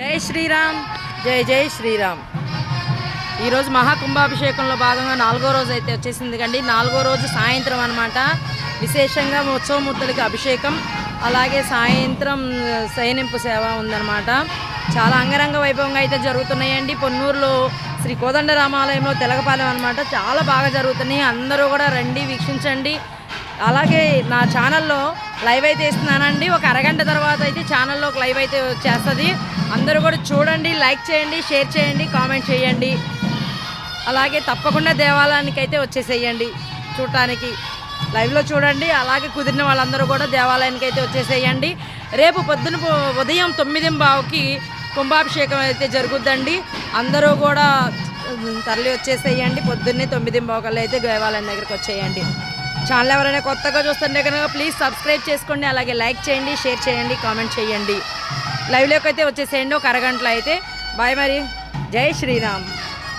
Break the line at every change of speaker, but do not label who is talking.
జై శ్రీరామ్. జై జై శ్రీరామ్. ఈరోజు మహాకుంభాభిషేకంలో భాగంగా 4వ రోజు అయితే వచ్చేసింది కండి. 4వ రోజు సాయంత్రం అనమాట. విశేషంగా ఉత్సవమూర్తులకి అభిషేకం, అలాగే సాయంత్రం సైనింపు సేవ ఉందన్నమాట. చాలా అంగరంగ వైభవంగా అయితే జరుగుతున్నాయండి. పొన్నూరులో శ్రీ కోదండరామాలయంలో తెలగపాలెం అనమాట. చాలా బాగా జరుగుతున్నాయి. అందరూ కూడా రండి, వీక్షించండి. అలాగే నా ఛానల్లో లైవ్ అయితే ఇస్తున్నానండి. ఒక అరగంట తర్వాత అయితే ఛానల్లో ఒక లైవ్ అయితే చేస్తుంది. అందరూ కూడా చూడండి, లైక్ చేయండి, షేర్ చేయండి, కామెంట్ చేయండి. అలాగే తప్పకుండా దేవాలయానికి అయితే వచ్చేసేయండి చూడటానికి. లైవ్లో చూడండి. అలాగే కుదిరిన వాళ్ళందరూ కూడా దేవాలయానికి అయితే వచ్చేసేయండి. రేపు పొద్దున ఉదయం 9:15కి కుంభాభిషేకం అయితే జరుగుద్దండి. అందరూ కూడా తరలి వచ్చేసేయండి. పొద్దున్నే 9:15 అయితే దేవాలయం దగ్గరికి వచ్చేయండి. ఛానల్ ఎవరైనా కొత్తగా చూస్తుంటే కనుక ప్లీజ్ సబ్స్క్రైబ్ చేసుకోండి. అలాగే లైక్ చేయండి, షేర్ చేయండి, కామెంట్ చేయండి. లైవ్లోకి అయితే వచ్చేసేయండి ఒక అరగంటలో అయితే. బాయ్ మరి. జై శ్రీరామ్.